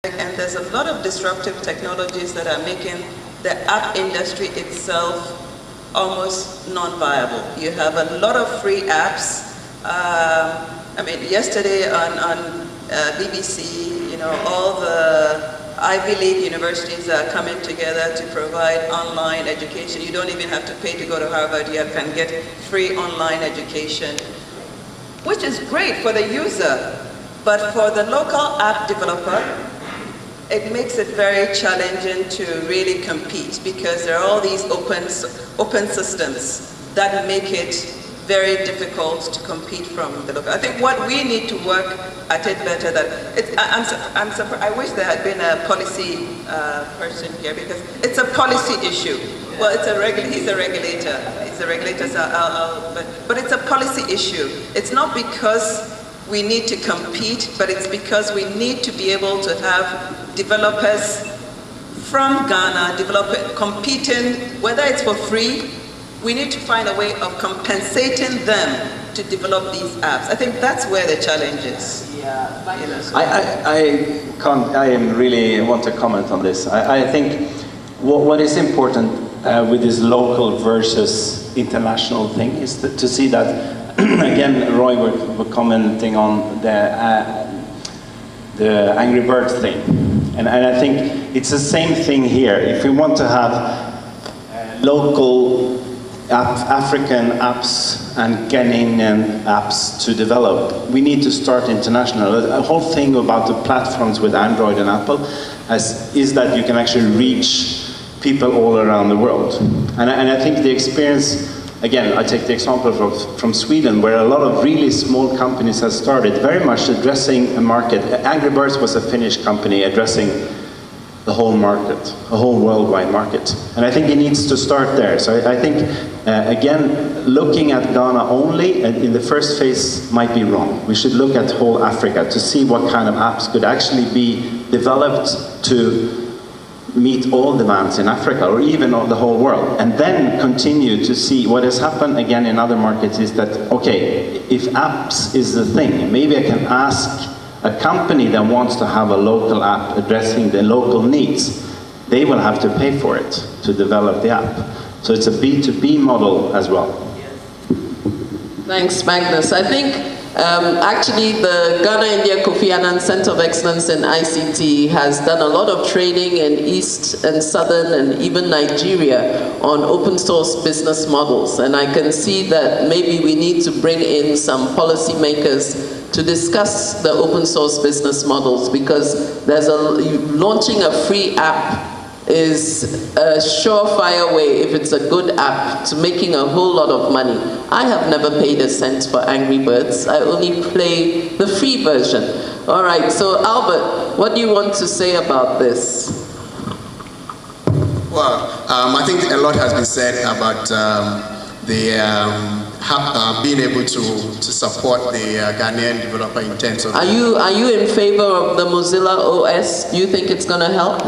And there's a lot of disruptive technologies that are making the app industry itself almost non-viable. You have a lot of free apps. Yesterday on BBC, all the Ivy League universities are coming together to provide online education. You don't even have to pay to go to Harvard. You can get free online education, which is great for the user. But for the local app developer, it makes it very challenging to really compete because there are all these open systems that make it very difficult to compete from the local. I think what we need to work at it better. I'm surprised. I wish there had been a policy person here because it's a policy issue. Well, he's a regulator. He's a regulator, but it's a policy issue. It's not because we need to compete, but it's because we need to be able to have developers from Ghana competing, whether it's for free. We need to find a way of compensating them to develop these apps. I think that's where the challenge is. Yeah, I really want to comment on this. I think what is important with this local versus international thing is to see that. Again, Roy were commenting on the Angry Bird thing, and I think it's the same thing here. If we want to have local African apps and Ghanaian apps to develop, we need to start international. The whole thing about the platforms with Android and Apple is that you can actually reach people all around the world, and I think the experience. Again, I take the example from Sweden, where a lot of really small companies have started, very much addressing a market. Angry Birds was a Finnish company addressing the whole market, a whole worldwide market. And I think it needs to start there. So I think, again, looking at Ghana only in the first phase might be wrong. We should look at whole Africa to see what kind of apps could actually be developed to meet all demands in Africa or even the whole world, and then continue to see what has happened again in other markets is that, okay, if apps is the thing, maybe I can ask a company that wants to have a local app addressing the local needs, they will have to pay for it to develop the app. So it's a B2B model as well. Thanks, Magnus. I think actually the Ghana-India Kofi Annan Center of Excellence in ICT has done a lot of training in East and Southern and even Nigeria on open source business models. And I can see that maybe we need to bring in some policymakers to discuss the open source business models, because launching a free app is a surefire way, if it's a good app, to making a whole lot of money. I have never paid a cent for Angry Birds. I only play the free version. All right, so Albert, what do you want to say about this? Well, I think a lot has been said about being able to support the Ghanaian developer in terms of... Are you in favor of the Mozilla OS? Do you think it's going to help?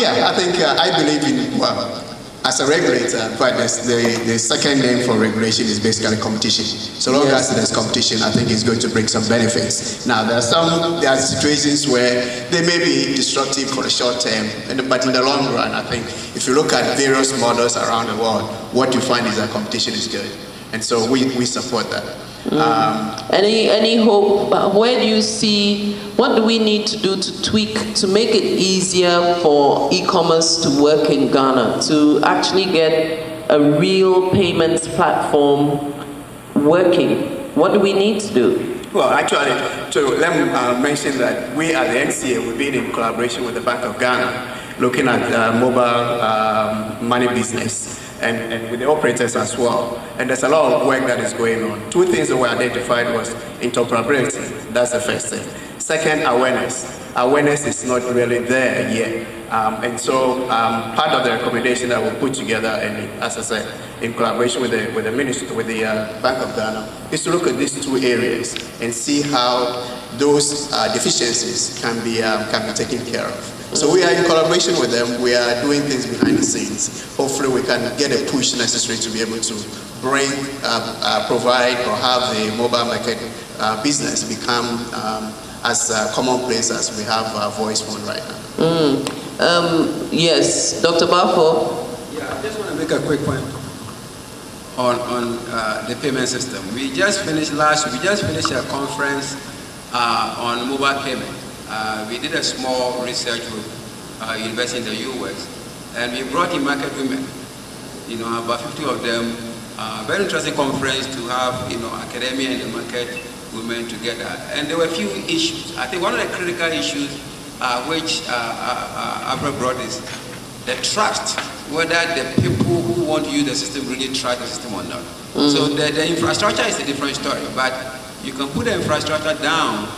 Yeah, I think I believe in, well, as a regulator, but the second name for regulation is basically competition. So long as there's competition, I think it's going to bring some benefits. Now, there are situations where they may be destructive for the short term, but in the long run, I think if you look at various models around the world, what you find is that competition is good. And so we support that. Any hope? Where do you see, what do we need to do to tweak to make it easier for e-commerce to work in Ghana, to actually get a real payments platform working? What do we need to do? Well, actually, let me mention that we at the NCA, we've been in collaboration with the Bank of Ghana, looking at mobile money business. And with the operators as well. And there's a lot of work that is going on. Two things that were identified was interoperability. That's the first thing. Second, awareness. Awareness is not really there yet. And so part of the recommendation that we put together, and as I said, in collaboration with the ministry, with the Bank of Ghana, is to look at these two areas and see how those deficiencies can be taken care of. So we are in collaboration with them. We are doing things behind the scenes. Hopefully we can get a push necessary to be able to provide or have the mobile market business become as commonplace as we have voice phone right now. Yes, Dr. Bafo. Yeah, I just want to make a quick point on the payment system. We just finished a conference on mobile payment. We did a small research with university in the US, and we brought in market women, about 50 of them. Very interesting conference to have, academia and the market women together. And there were a few issues. I think one of the critical issues which Abra brought is the trust, whether the people who want to use the system really trust the system or not. So the infrastructure is a different story, but you can put the infrastructure down,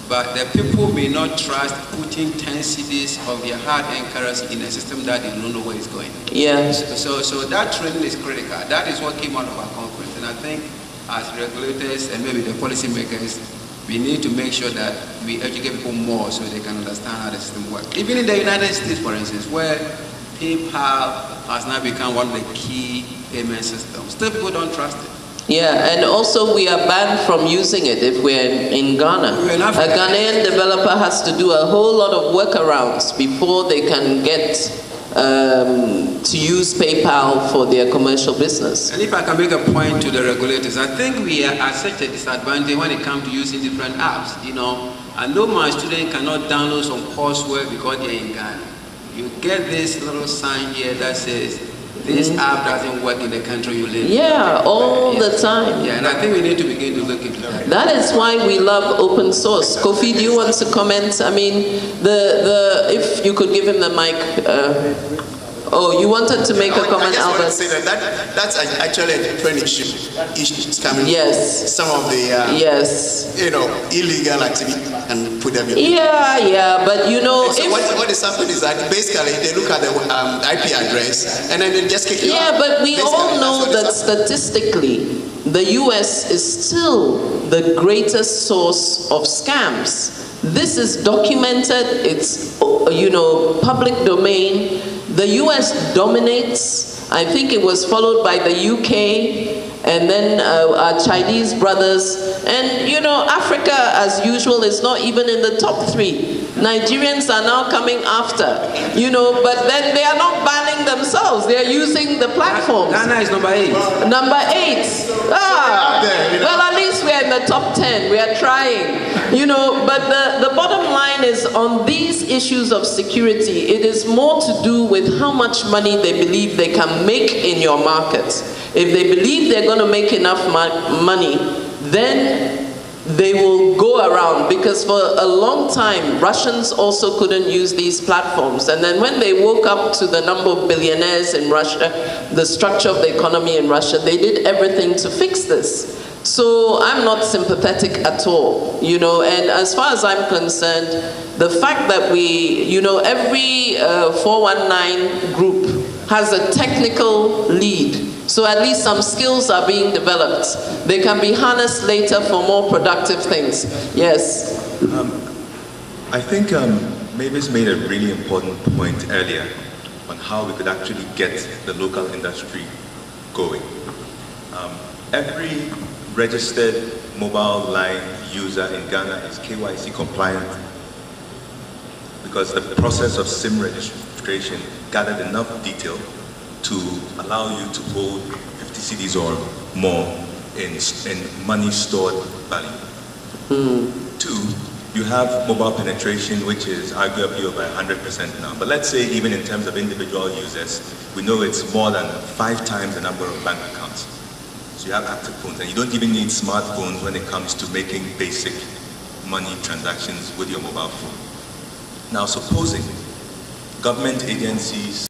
but the people may not trust putting 10 cedis of their hard-earned currency in a system that they don't know where it's going. Yeah. So that training is critical. That is what came out of our conference. And I think as regulators and maybe the policymakers, we need to make sure that we educate people more so they can understand how the system works. Even in the United States, for instance, where PayPal has now become one of the key payment systems, still people don't trust it. Yeah, and also we are banned from using it if we're in Ghana. A Ghanaian developer has to do a whole lot of workarounds before they can get to use PayPal for their commercial business. And if I can make a point to the regulators, I think we are at such a disadvantage when it comes to using different apps. I know my student cannot download some courseware because they're in Ghana. You get this little sign here that says, this app doesn't work in the country you live in. Yeah, all the time. Yeah, and I think we need to begin to look into that. That is why we love open source. Kofi, do you want to comment? I mean, if you could give him the mic. You wanted to make a comment, Albert. I Albert. just want to say that's actually a different issue. Issues coming Yes. from some of the yes. Illegal activity and put them in. Yeah, but So what is happening is that basically they look at the IP address and then they just kick you out. Yeah, but we Basically, all know that statistically, the US is still the greatest source of scams. This is documented, it's public domain. The US dominates. I think it was followed by the UK and then our Chinese brothers. And Africa, as usual, is not even in the top 3. Nigerians are now coming after, but then they are not banning themselves. They are using the platforms. Ghana is number 8. Number 8. Well, at least we are in the top 10. We are trying, but the bottom line is on these issues of security, it is more to do with how much money they believe they can make in your markets. If they believe they're going to make enough money, then they will go around, because for a long time, Russians also couldn't use these platforms. And then when they woke up to the number of billionaires in Russia, the structure of the economy in Russia, they did everything to fix this. So I'm not sympathetic at all, and as far as I'm concerned, the fact that every 419 group has a technical lead. So at least some skills are being developed. They can be harnessed later for more productive things. Yes? I think Mavis made a really important point earlier on how we could actually get the local industry going. Every registered mobile line user in Ghana is KYC compliant because the process of SIM registration gathered enough detail to allow you to hold 50 cedis or more in money stored value. 2, you have mobile penetration, which is arguably over 100% now. But let's say even in terms of individual users, we know it's more than 5 times the number of bank accounts. So you have active phones, and you don't even need smartphones when it comes to making basic money transactions with your mobile phone. Now, supposing government agencies